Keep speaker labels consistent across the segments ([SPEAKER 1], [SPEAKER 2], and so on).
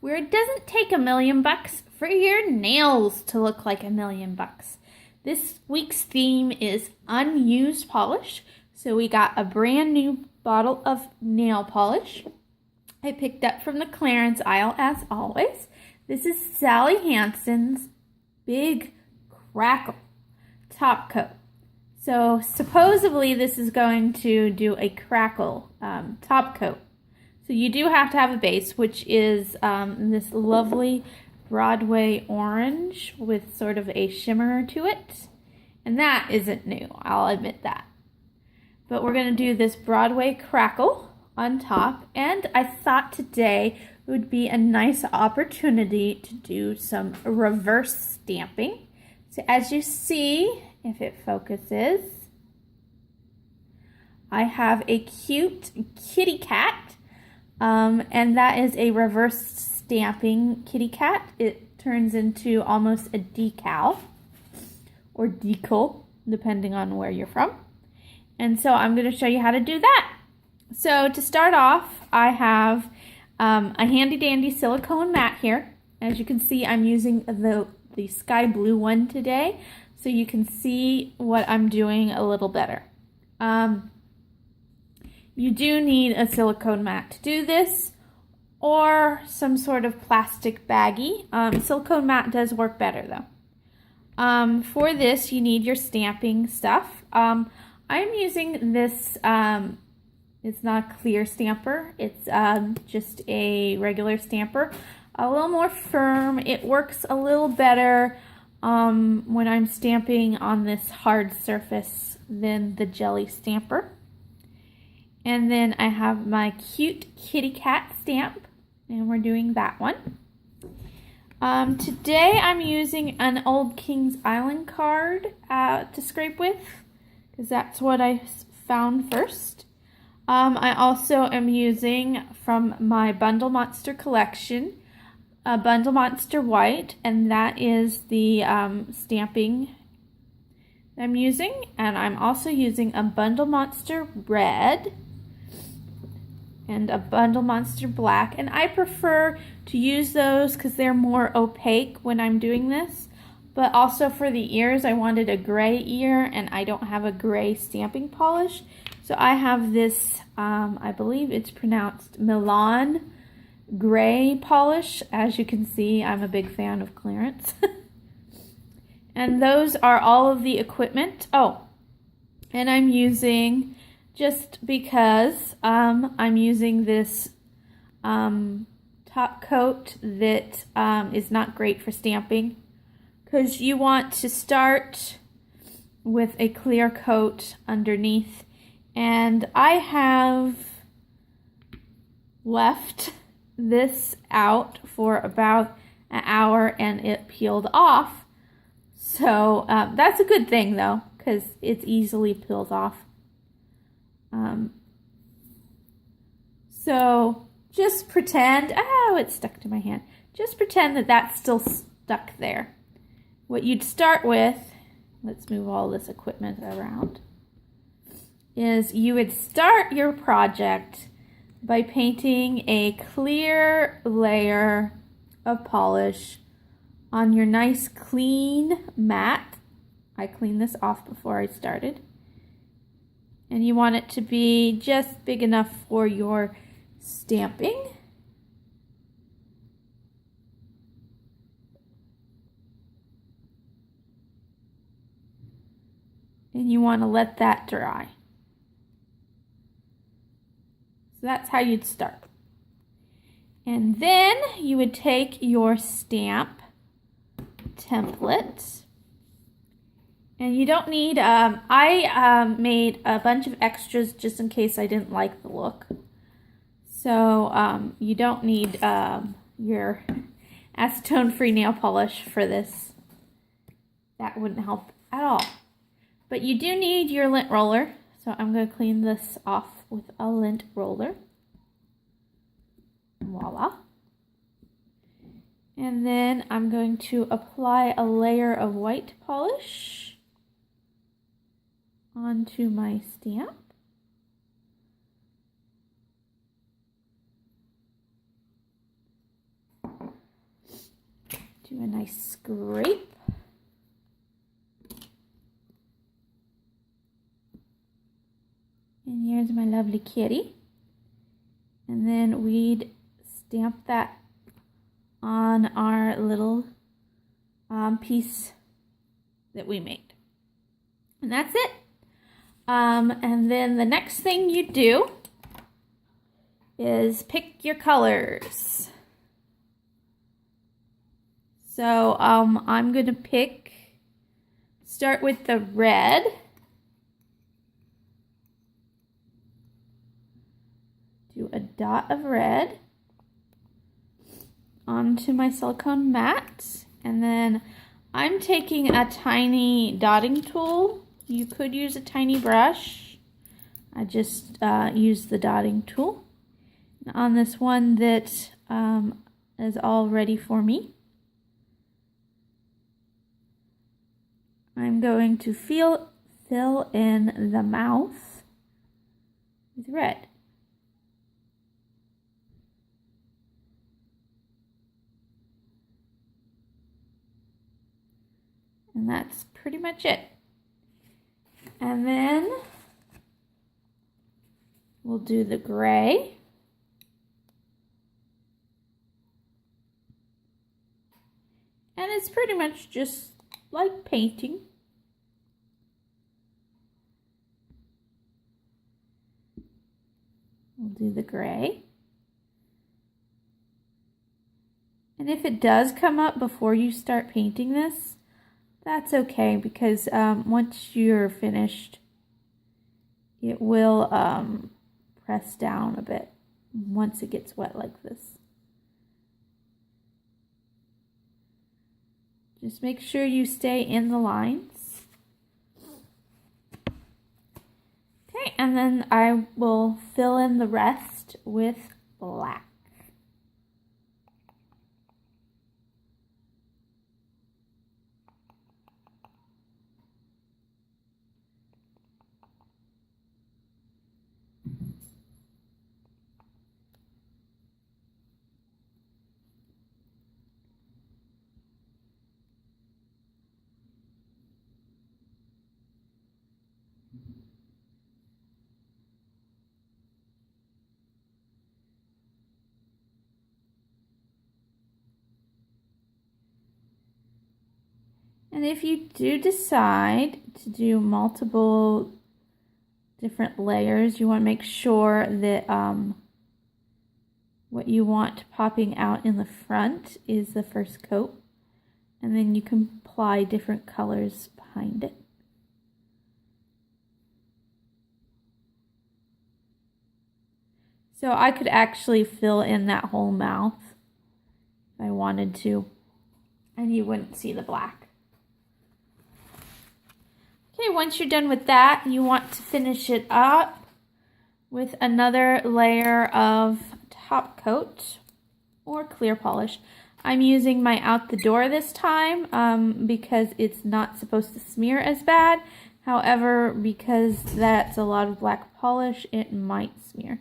[SPEAKER 1] where it doesn't take $1,000,000 for your nails to look like $1,000,000. This week's theme is unused polish. So we got a brand new bottle of nail polish. I picked up from the clearance aisle as always. This is Sally Hansen's Big Crackle top coat. So supposedly this is going to do a crackle top coat. So you do have to have a base, which is this lovely Broadway orange with sort of a shimmer to it. And that isn't new, I'll admit that. But we're going to do this Broadway crackle on top. And I thought today would be a nice opportunity to do some reverse stamping. So as you see, if it focuses, I have a cute kitty cat. And that is a reverse stamping kitty cat. It turns into almost a decal or decal, depending on where you're from. And so I'm going to show you how to do that. So to start off, I have a handy dandy silicone mat here. As you can see, I'm using the sky blue one today, so you can see what I'm doing a little better. You do need a silicone mat to do this, or some sort of plastic baggie. Silicone mat does work better though. For this, you need your stamping stuff. I'm using this, it's not a clear stamper, it's just a regular stamper. A little more firm. It works a little better when I'm stamping on this hard surface than the jelly stamper. And then I have my cute kitty cat stamp, and we're doing that one. Today I'm using an old Kings Island card to scrape with, because that's what I found first. I also am using from my Bundle Monster collection, a Bundle Monster White, and that is the stamping I'm using. And I'm also using a Bundle Monster Red and a Bundle Monster Black, and I prefer to use those because they're more opaque when I'm doing this. But also for the ears, I wanted a gray ear, and I don't have a gray stamping polish. So I have this, I believe it's pronounced Milan gray polish. As you can see, I'm a big fan of clearance. And those are all of the equipment. Oh, and I'm using, just because I'm using this top coat that is not great for stamping, because you want to start with a clear coat underneath. And I have left this out for about an hour and it peeled off. So that's a good thing though, because it's easily peels off. So just pretend, oh, it's stuck to my hand. Just pretend that that's still stuck there. What you'd start with, let's move all this equipment around, is you would start your project by painting a clear layer of polish on your nice clean mat. I cleaned this off before I started. And you want it to be just big enough for your stamping. And you want to let that dry. So that's how you'd start. And then you would take your stamp template. And you don't need, I made a bunch of extras just in case I didn't like the look. So you don't need your acetone-free nail polish for this. That wouldn't help at all. But you do need your lint roller. So I'm going to clean this off with a lint roller. Voila. And then I'm going to apply a layer of white polish onto my stamp. Do a nice scrape. And here's my lovely kitty. And then we'd stamp that on our little piece that we made. And that's it. And then the next thing you do is pick your colors. So I'm going to start with the red. Do a dot of red onto my silicone mat. And then I'm taking a tiny dotting tool. You could use a tiny brush. I just used the dotting tool on this one that is all ready for me. I'm going to fill in the mouth with red. And that's pretty much it. And then we'll do the gray. And it's pretty much just like painting. We'll do the gray. And if it does come up before you start painting this, that's okay, because once you're finished, it will press down a bit once it gets wet like this. Just make sure you stay in the lines. Okay, and then I will fill in the rest with black. And if you do decide to do multiple different layers, you want to make sure that what you want popping out in the front is the first coat. And then you can apply different colors behind it. So I could actually fill in that whole mouth if I wanted to, and you wouldn't see the black. Okay, once you're done with that, you want to finish it up with another layer of top coat or clear polish. I'm using my Out the Door this time because it's not supposed to smear as bad. However, because that's a lot of black polish, it might smear.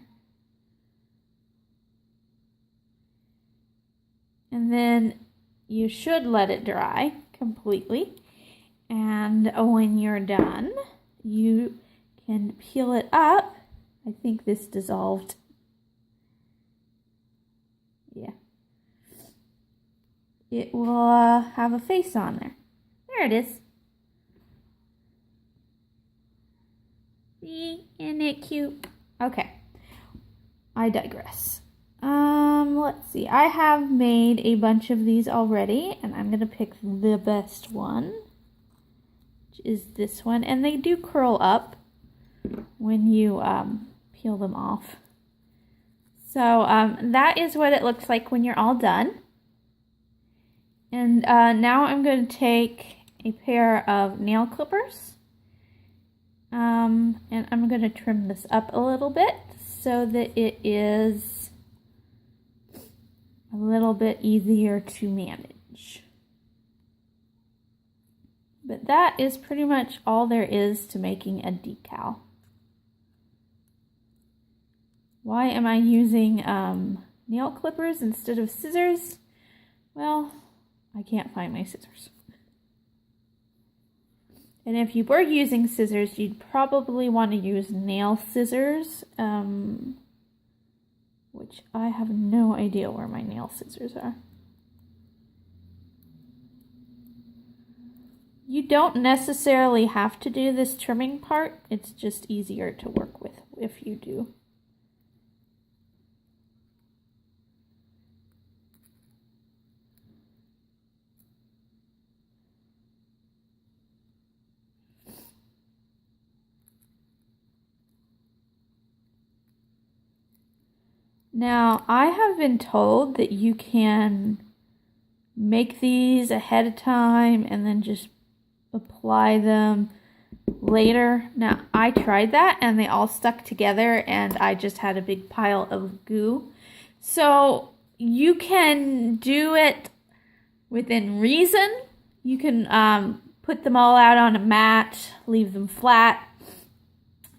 [SPEAKER 1] And then you should let it dry completely. And when you're done, you can peel it up. I think this dissolved. Yeah. It will have a face on there. There it is. See? Isn't it cute? Okay. I digress. Let's see. I have made a bunch of these already, and I'm going to pick the best one, which is this one. And they do curl up when you peel them off. So that is what it looks like when you're all done. And now I'm going to take a pair of nail clippers. And I'm going to trim this up a little bit so that it is a little bit easier to manage. But that is pretty much all there is to making a decal. Why am I using nail clippers instead of scissors? Well, I can't find my scissors. And if you were using scissors, you'd probably want to use nail scissors, which I have no idea where my nail scissors are. You don't necessarily have to do this trimming part. It's just easier to work with if you do. Now, I have been told that you can make these ahead of time and then just apply them later. Now, I tried that and they all stuck together and I just had a big pile of goo. So you can do it within reason. You can put them all out on a mat, leave them flat,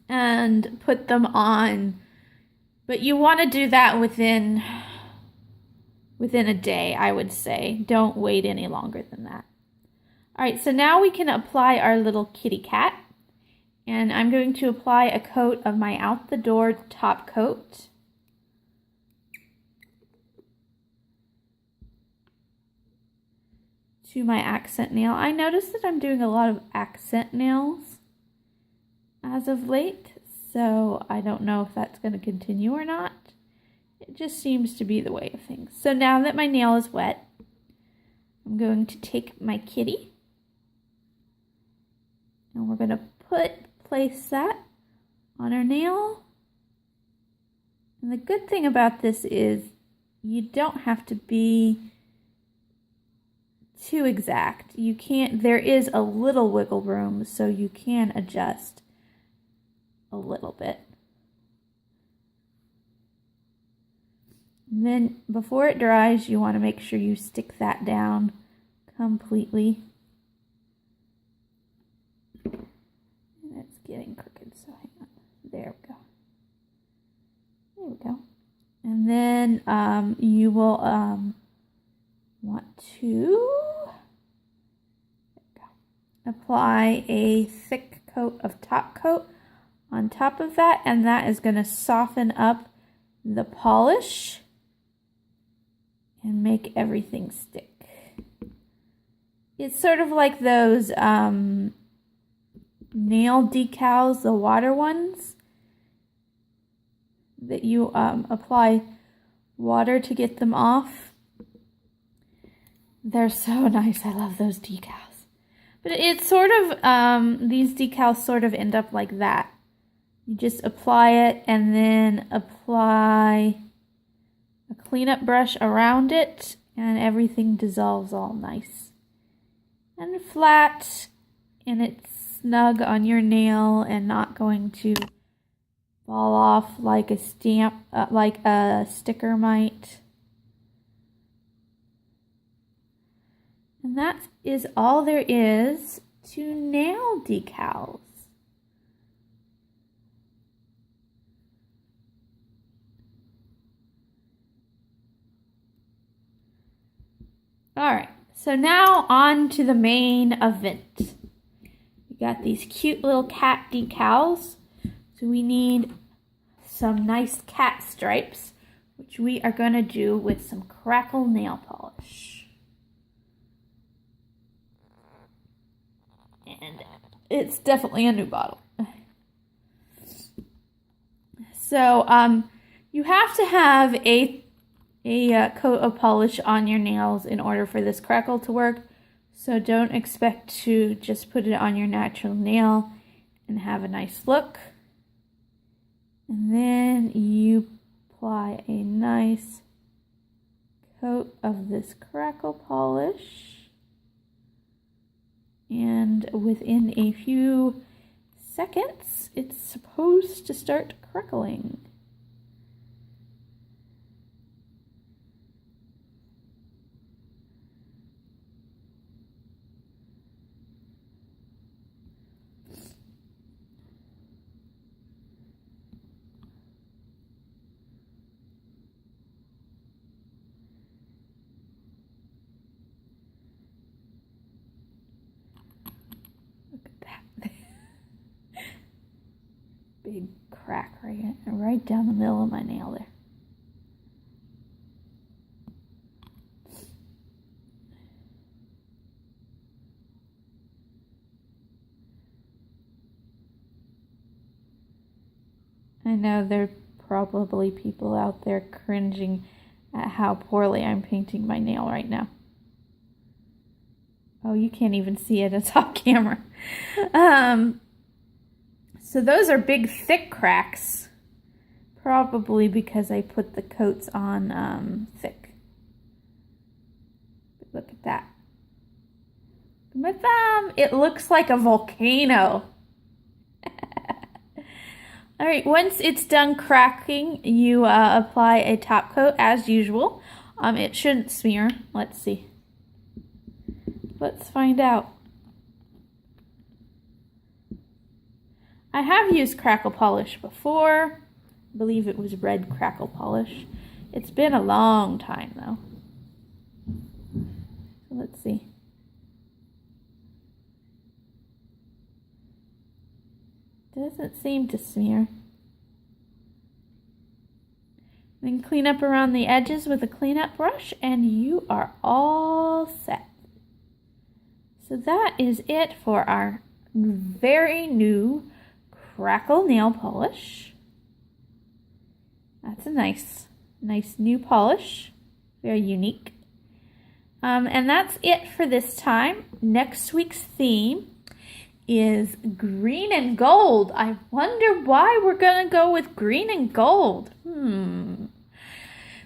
[SPEAKER 1] and put them on. But you want to do that within a day, I would say. Don't wait any longer than that. All right, so now we can apply our little kitty cat. And I'm going to apply a coat of my Out the Door top coat. To my accent nail. I noticed that I'm doing a lot of accent nails as of late. So I don't know if that's going to continue or not. It just seems to be the way of things. So now that my nail is wet, I'm going to take my kitty and we're going to place that on our nail. And the good thing about this is you don't have to be too exact. There is a little wiggle room, so you can adjust a little bit. And then before it dries, you want to make sure you stick that down completely. And it's getting crooked, so hang on. There we go. There we go. And then you will want to apply a thick coat of top coat on top of that, and that is going to soften up the polish and make everything stick. It's sort of like those nail decals, the water ones, that you apply water to get them off. They're so nice. I love those decals. But it's sort of, these decals sort of end up like that. You just apply it and then apply a cleanup brush around it and everything dissolves all nice and flat, and it's snug on your nail and not going to fall off like a stamp, like a sticker might. And that is all there is to nail decals. All right, so now on to the main event. We got these cute little cat decals. So we need some nice cat stripes, which we are going to do with some Crackle nail polish. And it's definitely a new bottle. So you have to have a coat of polish on your nails in order for this Crackle to work. So don't expect to just put it on your natural nail and have a nice look. And then you apply a nice coat of this Crackle polish. And within a few seconds, it's supposed to start crackling. crack right down the middle of my nail there. I know there are probably people out there cringing at how poorly I'm painting my nail right now. Oh, you can't even see it. It's off camera. So those are big, thick cracks. Probably because I put the coats on thick. Look at that. My thumb. It looks like a volcano. All right, once it's done cracking, you apply a top coat as usual. It shouldn't smear. Let's see. Let's find out. I have used crackle polish before. I believe it was red crackle polish. It's been a long time though. So let's see. Doesn't seem to smear. Then clean up around the edges with a cleanup brush and you are all set. So that is it for our very new crackle nail polish. That's a nice new polish. Very unique. And that's it for this time. Next week's theme is green and gold. I wonder why we're going to go with green and gold.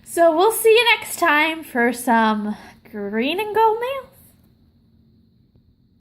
[SPEAKER 1] So we'll see you next time for some green and gold nails.